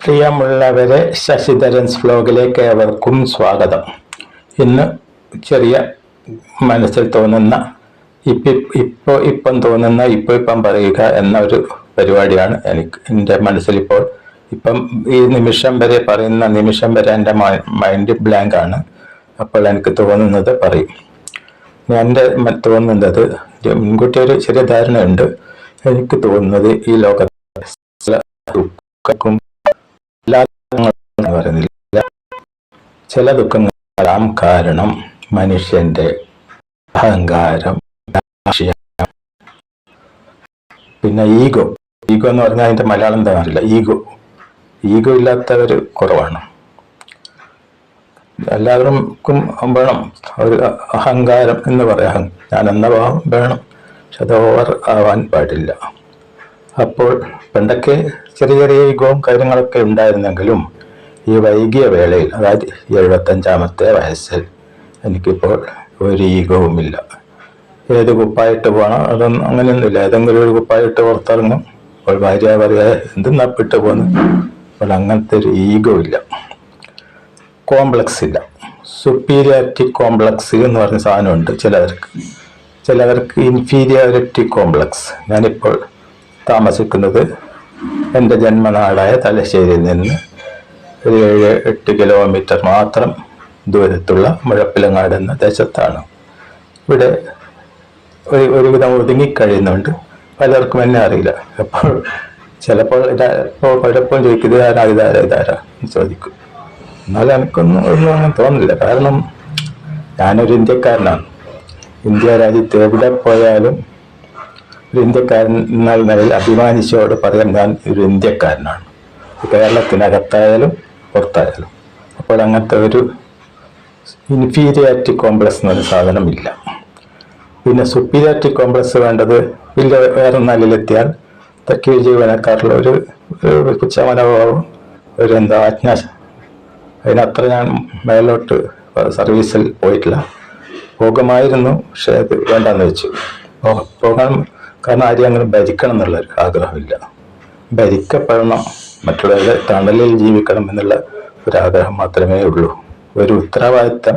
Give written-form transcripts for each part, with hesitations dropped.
പ്രിയമുള്ളവരെ, ശശിധരൻസ് വ്ലോഗിലേക്ക് ഏവർക്കും സ്വാഗതം. ഇന്ന് ചെറിയ മനസ്സിൽ തോന്നുന്ന ഇപ്പം പറയുക എന്ന ഒരു പരിപാടിയാണ് എൻ്റെ മനസ്സിൽ ഇപ്പം ഈ നിമിഷം വരെ പറയുന്ന നിമിഷം വരെ എൻ്റെ മൈൻഡ് ബ്ലാങ്ക് ആണ്. അപ്പോൾ എനിക്ക് തോന്നുന്നത് പറയും. എൻ്റെ തോന്നുന്നത് മുൻകൂട്ടി ഒരു ചെറിയ ധാരണയുണ്ട്. എനിക്ക് തോന്നുന്നത് ഈ ലോകത്തെ ദുഃഖക്കും പറയുന്നില്ല, ചില ദുഃഖങ്ങളെല്ലാം കാരണം മനുഷ്യന്റെ അഹങ്കാരം, പിന്നെ ഈഗോ എന്ന് പറഞ്ഞാൽ അതിന്റെ മലയാളം എന്താ അറിയില്ല. ഈഗോ ഇല്ലാത്തവര് കുറവാണ്. എല്ലാവർക്കും വേണം ഒരു അഹങ്കാരം എന്ന് പറയാം. ഞാൻ എന്ന ഭാവം വേണം, പക്ഷെ അത് ഓവർ ആവാൻ പാടില്ല. അപ്പോൾ പണ്ടൊക്കെ ചെറിയ ചെറിയ ഈഗോവും കാര്യങ്ങളൊക്കെ ഉണ്ടായിരുന്നെങ്കിലും ഈ വൈകിയ വേളയിൽ, അതായത് 75-ാമത്തെ വയസ്സിൽ എനിക്കിപ്പോൾ ഒരു ഈഗവുമില്ല. ഏത് കുപ്പായിട്ട് പോകണം അതൊന്നും അങ്ങനെയൊന്നുമില്ല. ഏതെങ്കിലും ഒരു കുപ്പായിട്ട് പുറത്തിറങ്ങും. അപ്പോൾ ഭാര്യ പറയാ എന്തെന്നാപ്പിട്ട് പോന്ന്. അപ്പോൾ അങ്ങനത്തെ ഒരു ഈഗോ ഇല്ല. കോംപ്ലക്സ് ഇല്ല. സുപ്പീരിയോറിറ്റി കോംപ്ലക്സ് എന്ന് പറഞ്ഞ സാധനമുണ്ട് ചിലവർക്ക് ഇൻഫീരിയോറിറ്റി കോംപ്ലക്സ്. ഞാനിപ്പോൾ താമസിക്കുന്നത് എൻ്റെ ജന്മനാടായ തലശ്ശേരിയിൽ നിന്ന് ഒരു 7-8 കിലോമീറ്റർ മാത്രം ദൂരത്തുള്ള മുഴപ്പിലങ്ങാട് എന്ന ദേശത്താണ്. ഇവിടെ ഒരുവിധം ഒതുങ്ങിക്കഴിയുന്നുണ്ട്. പലർക്കും എന്നെ അറിയില്ല. അപ്പോൾ ചിലപ്പോൾ പലപ്പോഴും ചോദിക്കും ഇതാരാ എന്ന് ചോദിക്കും. എന്നാലും ഒന്നും അങ്ങനെ തോന്നില്ല. കാരണം ഞാനൊരു ഇന്ത്യക്കാരനാണ്. ഇന്ത്യ രാജ്യത്ത് എവിടെ പോയാലും ഒരു ഇന്ത്യക്കാരൻ എന്നാൽ നിലയിൽ അഭിമാനിച്ചോട് പറയാൻ ഞാൻ ഒരു ഇന്ത്യക്കാരനാണ്. കേരളത്തിനകത്തായാലും പുറത്തായാലും. അപ്പോൾ അങ്ങനത്തെ ഒരു ഇൻഫീരിയോറിറ്റി കോംപ്ലക്സ് എന്നൊരു സാധനമില്ല. പിന്നെ സുപ്പീരിയോറിറ്റി കോംപ്ലക്സ് വേണ്ടത് വലിയ വേറെ നിലയിലെത്തിയാൽ കീഴ് ജീവനക്കാരുള്ള ഒരു പുച്ഛമനോഭാവം, ഒരു അതിനത്ര ഞാൻ മേലോട്ട് സർവീസിൽ പോയിട്ടില്ല. പോകുമായിരുന്നു, പക്ഷെ അത് വേണ്ടെന്ന് വെച്ചു. പോകാൻ കാരണം ആരെയും അങ്ങനെ ഭരിക്കണം എന്നുള്ളൊരു ആഗ്രഹമില്ല. ഭരിക്കപ്പെടണം, മറ്റുള്ളവരുടെ തണലിൽ ജീവിക്കണം എന്നുള്ള ഒരാഗ്രഹം മാത്രമേ ഉള്ളൂ. ഒരു ഉത്തരവാദിത്തം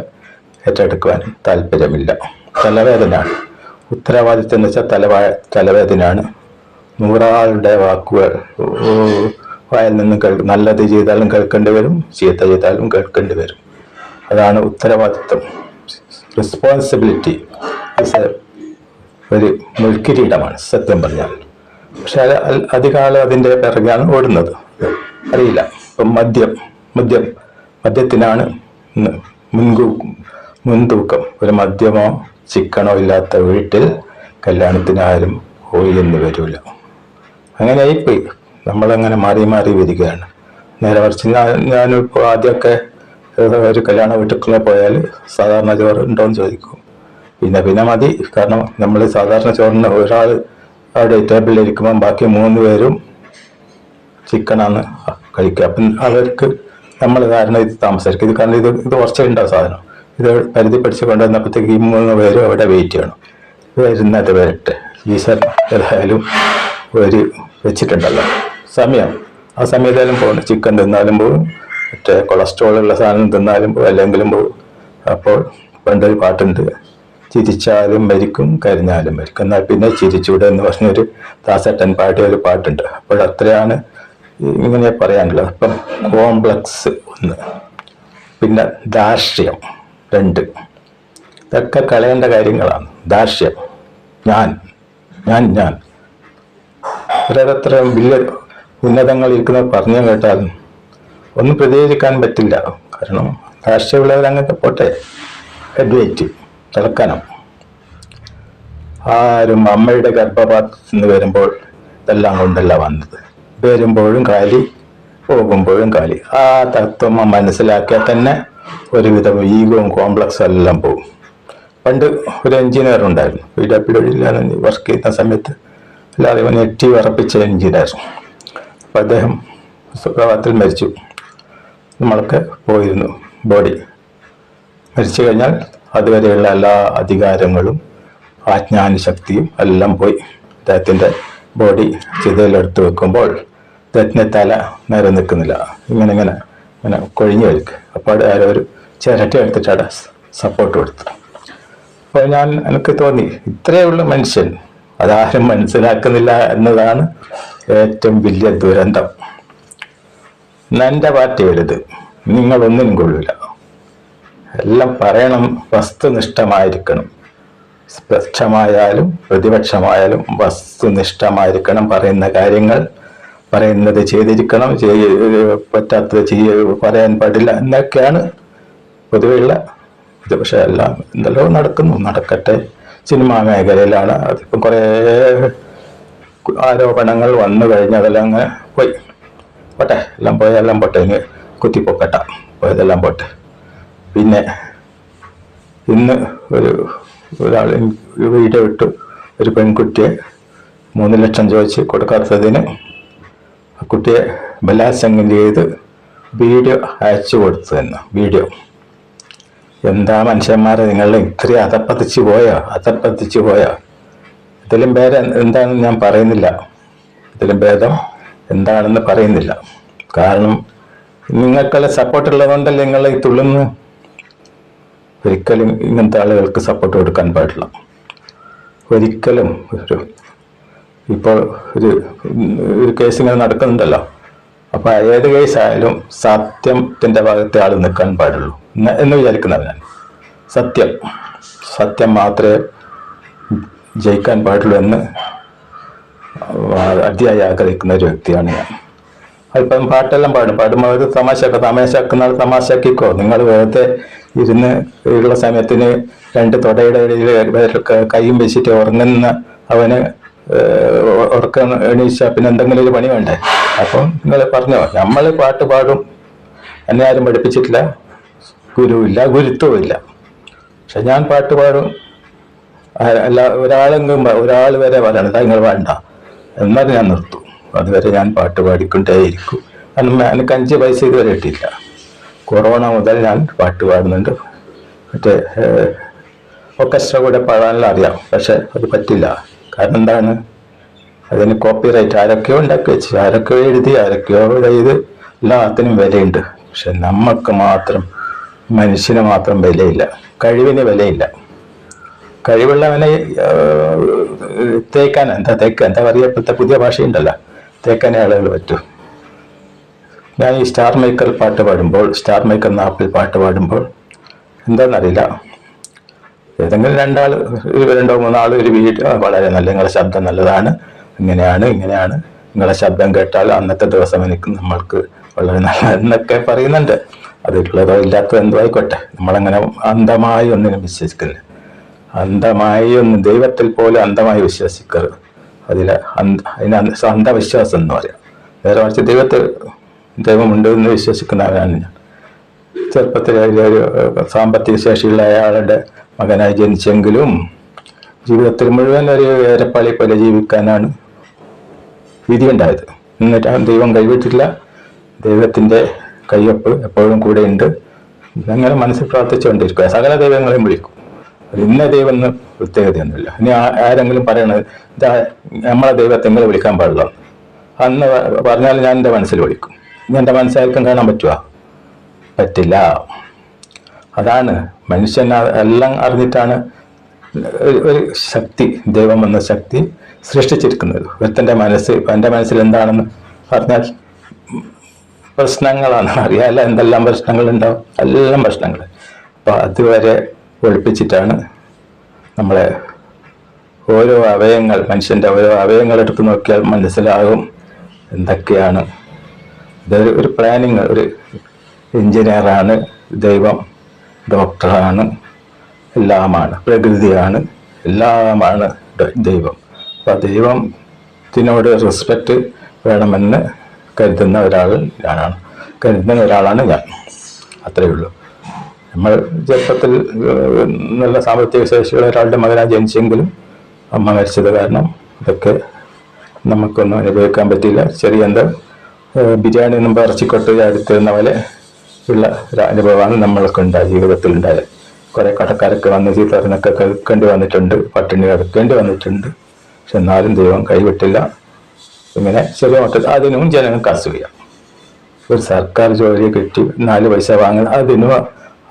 ഏറ്റെടുക്കുവാൻ താല്പര്യമില്ല. തലവേദനയാണ് ഉത്തരവാദിത്തം എന്ന് വെച്ചാൽ തലവേദനയാണ്. 100 ആളുടെ വാക്കുകൾ വായിൽ നിന്ന് നല്ലത് ചെയ്താലും കേൾക്കേണ്ടി വരും, ചീത്ത ചെയ്താലും കേൾക്കേണ്ടി വരും. അതാണ് ഉത്തരവാദിത്തം. റെസ്പോൺസിബിലിറ്റി ഒരു മുൾക്കിരീടമാണ് സത്യം പറഞ്ഞാൽ. പക്ഷെ അധികാലം അതിൻ്റെ പിറകെയാണ് ഓടുന്നത്. അറിയില്ല. ഇപ്പം മദ്യത്തിനാണ് മുൻതൂക്കം. ഒരു മദ്യമോ ചിക്കനോ ഇല്ലാത്ത വീട്ടിൽ കല്യാണത്തിന് ആരും പോയി എന്ന് വരില്ല. അങ്ങനെയായിപ്പോയി. നമ്മളങ്ങനെ മാറി വരികയാണ്. നേരെ മറിച്ച് ഞാനിപ്പോൾ ആദ്യമൊക്കെ ഒരു കല്യാണ വീട്ടിൽ പോയാൽ സാധാരണ ചോറ് ഉണ്ടോയെന്ന് ചോദിക്കും. പിന്നെ മതി. കാരണം നമ്മൾ സാധാരണ ചോറിന് ഒരാൾ അവിടെ ടേബിളിൽ ഇരിക്കുമ്പോൾ ബാക്കി 3 പേരും ചിക്കനാണ് കഴിക്കുക. അപ്പം അവർക്ക് നമ്മൾ കാരണം ഇത് താമസിക്കും. കാരണം ഇത് കുറച്ചേ ഉണ്ടാവും സാധനം. ഇത് പരിധി പഠിച്ച് കൊണ്ടുവന്നപ്പോഴത്തേക്ക് ഈ 3 പേരും അവിടെ വെയിറ്റ് ചെയ്യണം. വരുന്നത് വരട്ടെ. ഈശ്വരൻ ഏതായാലും ഒരു വെച്ചിട്ടുണ്ടല്ലോ സമയം. ആ സമയത്തായാലും പോകും. ചിക്കൻ തിന്നാലും പോകും, മറ്റേ കൊളസ്ട്രോൾ ഉള്ള സാധനം തിന്നാലും പോകും, അല്ലെങ്കിലും പോകും. അപ്പോൾ പണ്ടൊരു പാട്ടുണ്ട്, ചിരിച്ചാലും മരിക്കും കരിഞ്ഞാലും മരിക്കും, എന്നാൽ പിന്നെ ചിരിച്ചൂടെ എന്ന് പറഞ്ഞൊരു ദാസേട്ടൻ പാടിയ ഒരു പാട്ടുണ്ട്. അപ്പോൾ അത്രയാണ് ഇങ്ങനെ പറയാനുള്ളത്. അപ്പം കോംപ്ലക്സ് 1, പിന്നെ ധാർഷ്ട്യം 2. ഇതൊക്കെ കളയേണ്ട കാര്യങ്ങളാണ്. ധാർഷ്ട്യം, ഞാൻ ഓരോരുത്തരും വലിയ ഉന്നതങ്ങളിൽ ഇരിക്കുന്നവർ പറഞ്ഞു കേട്ടാൽ ഒന്നും പ്രതികരിക്കാൻ പറ്റില്ല. കാരണം ധാർഷ്ട്യമുള്ളവർ അങ്ങനത്തെ പോട്ടെ. അഡ്വൈറ്റ് തിളക്കണം. ആരും അമ്മയുടെ ഗർഭപാത്രത്തിൽ നിന്ന് വരുമ്പോൾ ഇതെല്ലാം കൊണ്ടല്ല വന്നത്. വരുമ്പോഴും കാലി, പോകുമ്പോഴും കാലി. ആ തത്വം മനസ്സിലാക്കിയാൽ തന്നെ ഒരുവിധം ഈഗോവും കോംപ്ലക്സും എല്ലാം പോകും. പണ്ട് ഒരു എഞ്ചിനീയർ ഉണ്ടായിരുന്നു, PWD വർക്ക് ചെയ്യുന്ന സമയത്ത്. എല്ലാവരും നെറ്റി ഉറപ്പിച്ച എഞ്ചിനീയർ. അപ്പം അദ്ദേഹം സുഖവാത്തിൽ മരിച്ചു. നമ്മളൊക്കെ പോയിരുന്നു. ബോഡി മരിച്ചു കഴിഞ്ഞാൽ അതുവരെയുള്ള എല്ലാ അധികാരങ്ങളും ആജ്ഞാന ശക്തിയും എല്ലാം പോയി. അദ്ദേഹത്തിൻ്റെ ബോഡി ചിതയിലെടുത്ത് വെക്കുമ്പോൾ അദ്ദേഹത്തിൻ്റെ തല നേരെ നിൽക്കുന്നില്ല, ഇങ്ങനെ ഇങ്ങനെ ഇങ്ങനെ കൊഴിഞ്ഞു വരിക. അപ്പോൾ ആരോ ഒരു ചിരട്ട എടുത്തിട്ട് അവിടെ സപ്പോർട്ട് കൊടുത്തു. അപ്പോൾ എനിക്ക് തോന്നി ഇത്രയേ ഉള്ളൂ മനുഷ്യൻ, അതാരും മനസ്സിലാക്കുന്നില്ല എന്നതാണ് ഏറ്റവും വലിയ ദുരന്തം. എൻ്റെ പാർട്ടി വലുത്, നിങ്ങളൊന്നിനും കൊള്ളില്ല. എല്ലാം പറയണം, വസ്തുനിഷ്ഠമായിരിക്കണം. പക്ഷമായാലും പ്രതിപക്ഷമായാലും വസ്തുനിഷ്ഠമായിരിക്കണം. പറയുന്ന കാര്യങ്ങൾ പറയുന്നത് ചെയ്തിരിക്കണം, പറ്റാത്തത് പറയാൻ പാടില്ല എന്നൊക്കെയാണ് പൊതുവെയുള്ള ഇത്. പക്ഷെ എല്ലാം എന്തെല്ലോ നടക്കുന്നു, നടക്കട്ടെ. സിനിമാ മേഖലയിലാണ് അതിപ്പം കുറേ ആരോപണങ്ങൾ വന്നു കഴിഞ്ഞ് അതെല്ലാം അങ്ങനെ പോയി പോട്ടെ, എല്ലാം പോയെല്ലാം പോട്ടെ, ഇനി കുത്തിപ്പൊക്കട്ട പോയതെല്ലാം പോട്ടെ. പിന്നെ ഇന്ന് ഒരാൾ വീഡിയോ ഇട്ടു, ഒരു പെൺകുട്ടിയെ 3 ലക്ഷം ചോദിച്ച് കൊടുക്കാത്തതിന് ആ കുട്ടിയെ ബലാത്സംഗം ചെയ്ത് വീഡിയോ അയച്ചു കൊടുത്തതെന്ന്. വീഡിയോ എന്താ മനുഷ്യന്മാരെ, നിങ്ങൾ ഇത്രയും അതപ്പതിച്ചു പോയോ? ഇതിലും ഭേദം എന്താണെന്ന് ഞാൻ പറയുന്നില്ല, ഇതിലും ഭേദം എന്താണെന്ന് പറയുന്നില്ല. കാരണം നിങ്ങൾക്കുള്ള സപ്പോർട്ട് ഉള്ളതുകൊണ്ടല്ലേ നിങ്ങൾ ഈ തുള്ളുന്നു. ഒരിക്കലും ഇങ്ങനത്തെ ആളുകൾക്ക് സപ്പോർട്ട് കൊടുക്കാൻ പാടില്ല, ഒരിക്കലും. ഇപ്പോൾ ഒരു കേസ് ഇങ്ങനെ നടക്കുന്നുണ്ടല്ലോ, അപ്പൊ ഏത് കേസായാലും സത്യത്തിന്റെ ഭാഗത്തെ ആൾ നിൽക്കാൻ പാടുള്ളൂ എന്ന് വിചാരിക്കുന്നവരാണ്. സത്യം മാത്രമേ ജയിക്കാൻ പാടുള്ളൂ എന്ന് അതിയായി ആഗ്രഹിക്കുന്ന ഒരു വ്യക്തിയാണ് ഞാൻ. അതിപ്പം പാട്ടെല്ലാം പാടുമ്പോൾ ഒരു തമാശാക്കുന്ന ആൾ തമാശാക്കിക്കോ. നിങ്ങൾ വെറുതെ ഇരുന്ന് ഉള്ള സമയത്തിന് 2 തൊടയുടെ ഇടയിൽ കൈയും വെച്ചിട്ട് ഉറങ്ങുന്ന അവന് ഉറക്കം എണീച്ചാൽ പിന്നെ എന്തെങ്കിലും ഒരു പണി വേണ്ടേ? അപ്പം നിങ്ങൾ പറഞ്ഞോ, നമ്മൾ പാട്ട് പാടും, എന്നെ ആരും പഠിപ്പിച്ചിട്ടില്ല, ഗുരുവില്ല, ഗുരുത്വവും ഇല്ല. പക്ഷെ ഞാൻ പാട്ട് പാടും. അല്ല ഒരാൾ വരെ പറയണം നിങ്ങൾ വേണ്ട എന്നാൽ ഞാൻ നിർത്തും. അതുവരെ ഞാൻ പാട്ട് പാടിക്കൊണ്ടേയിരിക്കും. കാരണം എനിക്ക് 5 പൈസ ഇതുവരെ കിട്ടിയില്ല. കൊറോണ മുതൽ ഞാൻ പാട്ട് പാടുന്നുണ്ട്. മറ്റേ ഓർക്കസ്ട്ര കൂടെ പാടാനെല്ലാം അറിയാം, പക്ഷെ അത് പറ്റില്ല. കാരണം എന്താണ്, അതിന് കോപ്പിറൈറ്റ് ആരൊക്കെയോ ഉണ്ടാക്കി വെച്ച്, ആരൊക്കെയോ എഴുതി, ആരൊക്കെയോ ചെയ്ത് എല്ലാത്തിനും വിലയുണ്ട്. പക്ഷെ നമുക്ക് മാത്രം, മനുഷ്യന് മാത്രം വിലയില്ല, കഴിവിന് വിലയില്ല. കഴിവുള്ളവനെ തേക്കാൻ എന്താ പറയുക, ഇപ്പോഴത്തെ പുതിയ ഭാഷയുണ്ടല്ലോ, തേക്കാനേ ആളുകൾ പറ്റൂ. ഞാൻ ഈ സ്റ്റാർ മേക്കർ പാട്ട് പാടുമ്പോൾ, സ്റ്റാർ മേക്കർ എന്ന ആപ്പിൽ പാട്ട് പാടുമ്പോൾ എന്താണെന്നറിയില്ല, ഏതെങ്കിലും 2 ആൾ 2 or 3 ആൾ ഒരു വീഡിയോ വളരെ നല്ല, നിങ്ങളുടെ ശബ്ദം നല്ലതാണ്, ഇങ്ങനെയാണ്, നിങ്ങളുടെ ശബ്ദം കേട്ടാൽ അന്നത്തെ ദിവസം നമ്മൾക്ക് വളരെ നല്ല എന്നൊക്കെ പറയുന്നുണ്ട്. അതിലുള്ളതോ ഇല്ലാത്തതോ എന്തോ ആയിക്കോട്ടെ, നമ്മളങ്ങനെ അന്ധമായി ഒന്നിനും വിശ്വസിക്കുന്നില്ല. ദൈവത്തിൽ പോലും അന്ധമായി വിശ്വസിക്കരുത്. അതിന് അന്ധവിശ്വാസം എന്ന് പറയാം. നേരെ മറിച്ച് ദൈവമുണ്ട് എന്ന് വിശ്വസിക്കുന്നവരാണ് ഞാൻ. ചെറുപ്പത്തിൽ ഒരു സാമ്പത്തിക ശേഷിയുള്ള അയാളുടെ മകനായി ജനിച്ചെങ്കിലും ജീവിതത്തിൽ മുഴുവൻ ഒരു ഏരപ്പാളി പോലെ ജീവിക്കാനാണ് വിധിയുണ്ടായത്. എന്നിട്ട് ദൈവം കൈവിട്ടില്ല, ദൈവത്തിൻ്റെ കയ്യൊപ്പ് എപ്പോഴും കൂടെയുണ്ട്. അങ്ങനെ മനസ്സിൽ പ്രാർത്ഥിച്ചുകൊണ്ടിരിക്കുക. സകല ദൈവങ്ങളെയും വിളിക്കും. ഇന്ന ദൈവം എന്ന് പ്രത്യേകതയൊന്നുമില്ല. ഇനി ആരെങ്കിലും പറയണത് ഇതാ നമ്മളെ ദൈവത്തെ എങ്ങനെ വിളിക്കാൻ പാടില്ല അന്ന് പറഞ്ഞാൽ ഞാൻ എൻ്റെ മനസ്സിൽ വിളിക്കും. ഇനി എൻ്റെ മനസ്സായിരിക്കും കാണാൻ പറ്റുമോ? പറ്റില്ല. അതാണ് മനുഷ്യൻ എല്ലാം അറിഞ്ഞിട്ടാണ് ഒരു ശക്തി, ദൈവം എന്ന ശക്തി സൃഷ്ടിച്ചിരിക്കുന്നത്. ഒരുത്തൻ്റെ എൻ്റെ മനസ്സിൽ എന്താണെന്ന് പറഞ്ഞാൽ പ്രശ്നങ്ങളാണ്. അറിയാമല്ല എന്തെല്ലാം പ്രശ്നങ്ങളുണ്ടാവും, എല്ലാം പ്രശ്നങ്ങൾ. അപ്പോൾ അതുവരെ ഒളിപ്പിച്ചിട്ടാണ് നമ്മളെ ഓരോ അവയവങ്ങൾ, മനുഷ്യൻ്റെ ഓരോ അവയവങ്ങൾ എടുത്ത് നോക്കിയാൽ മനസ്സിലാകും എന്തൊക്കെയാണ്. ഇതൊരു പ്ലാനിങ്. ഒരു എഞ്ചിനീയറാണ് ദൈവം, ഡോക്ടറാണ്, എല്ലാമാണ്, പ്രകൃതിയാണ്, എല്ലാമാണ് ദൈവം. അപ്പം ദൈവത്തിനോട് റെസ്പെക്റ്റ് വേണമെന്ന് കരുതുന്ന ഒരാളാണ് ഞാൻ. അത്രയേ ഉള്ളൂ. നമ്മൾ ചെറുപ്പത്തിൽ നല്ല സാമ്പത്തിക ശേഷിയുള്ള ഒരാളുടെ മകനായി ജനിച്ചെങ്കിലും അമ്മ മരിച്ചത് കാരണം ഇതൊക്കെ നമുക്കൊന്നും അനുഭവിക്കാൻ പറ്റില്ല. ചെറിയ ബിരിയാണി ഒന്നും ഇറച്ചിക്കൊട്ട് അടുത്തിരുന്ന പോലെ ഉള്ള ഒരു അനുഭവമാണ് നമ്മൾക്ക് ജീവിതത്തിൽ ഉണ്ടായത്. കുറെ കടക്കാരൊക്കെ വന്ന് ചീത്തറിനൊക്കെ കേൾക്കേണ്ടി വന്നിട്ടുണ്ട്, പട്ടിണി കിടക്കേണ്ടി വന്നിട്ടുണ്ട്. പക്ഷെ എന്നാലും ദൈവം കൈവിട്ടില്ല. ഇങ്ങനെ ചെറിയ മട്ടത്തിൽ അതിനും ജനങ്ങൾക്ക് അസൂയ. ഒരു സർക്കാർ ജോലി കിട്ടി 4 പൈസ വാങ്ങുന്ന അതിനും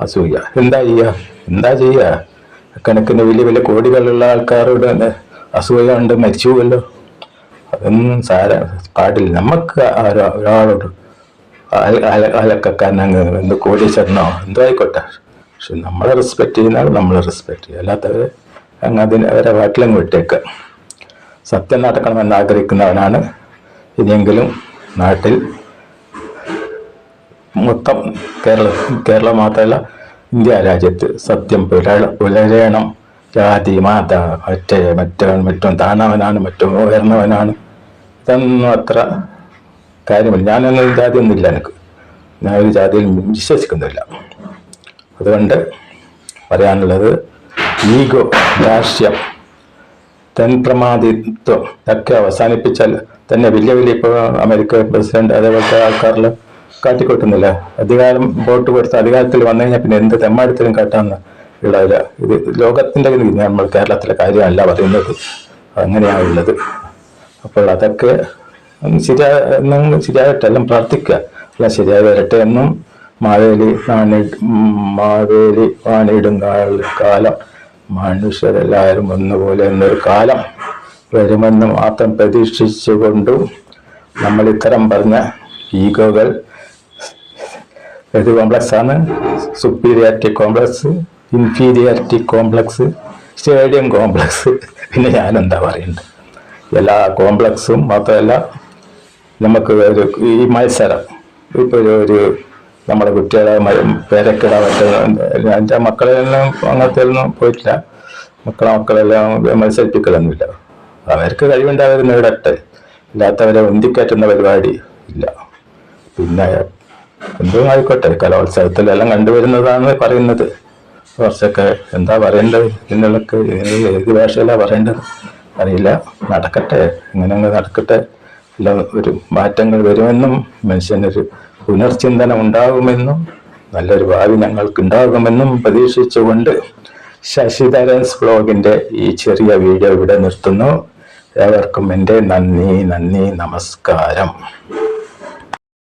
അസൂയ. എന്താ ചെയ്യുക? കണക്കിന് വലിയ വലിയ കോടികളുള്ള ആൾക്കാരോട് അസൂയ ഉണ്ട്, മരിച്ചു പോവല്ലോ. അതൊന്നും പാടില്ല. നമുക്ക് ഒരാളോട് അലക്കാരനങ്ങ് എന്ത് കോടീശ്വരനോ എന്തോ ആയിക്കോട്ടെ, പക്ഷെ നമ്മളെ റെസ്പെക്ട് ചെയ്യുന്ന നമ്മളെ റെസ്പെക്ട് ചെയ്യുക, അല്ലാത്തവരെ അങ്ങ് അവരെ വാട്ടിലങ്ങ് വിട്ടേക്കുക. സത്യം നടക്കണമെന്ന് ആഗ്രഹിക്കുന്നവനാണ് ഇനിയെങ്കിലും നാട്ടിൽ മൊത്തം കേരളം മാത്രമല്ല ഇന്ത്യ രാജ്യത്ത് സത്യം പുലരണം. ജാതി മത മറ്റും താണവനാണ്, മറ്റും ഉയർന്നവനാണ്, ഇതൊന്നും അത്ര കാര്യമില്ല. ഞാനൊന്നും ജാതിയൊന്നുമില്ല, ഞാൻ ഒരു ജാതിയിൽ വിശ്വസിക്കുന്നില്ല. അതുകൊണ്ട് പറയാനുള്ളത് ഈഗോ, രാഷ്ട്രീയം, തൻപ്രമാദിത്വം ഒക്കെ അവസാനിപ്പിച്ചാൽ തന്നെ വലിയ ഇപ്പോൾ അമേരിക്ക പ്രസിഡന്റ് അതേപോലത്തെ ആൾക്കാരിൽ കാട്ടിക്കൊട്ടുന്നില്ല. അധികാരം വോട്ട് കൊടുത്ത് അധികാരത്തിൽ വന്നു കഴിഞ്ഞാൽ പിന്നെ എന്ത് തെമ്മാടിത്തരം കാട്ടാന്ന് ഉള്ളതില്ല. ഇത് ലോകത്തിൻ്റെ നമ്മൾ കേരളത്തിലെ കാര്യമല്ല പറയുന്നത്, അങ്ങനെയാണുള്ളത്. അപ്പോൾ അതൊക്കെ ശരിയായിട്ടെല്ലാം പ്രാർത്ഥിക്കുക, എല്ലാം ശരിയായി വരട്ടെ എന്നും. മാവേലി വാണിടും കാലം മനുഷ്യരെല്ലാവരും ഒന്നുപോലെ എന്നൊരു കാലം വരുമെന്ന് മാത്രം പ്രതീക്ഷിച്ചുകൊണ്ടും നമ്മൾ ഇത്തരം പറഞ്ഞ ഈഗോകൾ ഏത് കോംപ്ലക്സാണ്? Superiority complex, inferiority complex, stadium complex, പിന്നെ ഞാനെന്താ പറയേണ്ടത്? എല്ലാ കോംപ്ലക്സും മാത്രമല്ല, നമുക്ക് ഈ മത്സരം ഇപ്പോൾ നമ്മുടെ കുട്ടികളെ പേരക്കിടാൻ പറ്റുന്ന എൻ്റെ മക്കളെല്ലാം അങ്ങനത്തെ ഒന്നും പോയിട്ടില്ല. മക്കളെല്ലാം മത്സരിപ്പിക്കലൊന്നുമില്ല. അവർക്ക് കഴിവുണ്ട്, അവർ നേടട്ടെ, ഇല്ലാത്തവരെ ഒന്തിക്കയറ്റുന്ന പരിപാടി ഇല്ല. പിന്നെ എന്തും ആയിക്കോട്ടെ, കലോത്സവത്തിലെല്ലാം കണ്ടുവരുന്നതാണ് പറയുന്നത്. കുറച്ചൊക്കെ എന്താ പറയേണ്ടത്, ഇതിനുള്ളൊക്കെ ഏത് ഭാഷയിലാണ് പറയേണ്ടത് അറിയില്ല. നടക്കട്ടെ, ഇങ്ങനെ നടക്കട്ടെ. എല്ലാം ഒരു മാറ്റങ്ങൾ വരുമെന്നും മനുഷ്യനൊരു പുനർചിന്തനം ഉണ്ടാകുമെന്നും നല്ലൊരു ഭാവി ഞങ്ങൾക്ക് ഉണ്ടാകുമെന്നും പ്രതീക്ഷിച്ചുകൊണ്ട് ശശിധരൻസ് വ്ലോഗിൻ്റെ ഈ ചെറിയ വീഡിയോ ഇവിടെ നിർത്തുന്നു. ഏവർക്കും എൻ്റെ നന്ദി, നമസ്കാരം.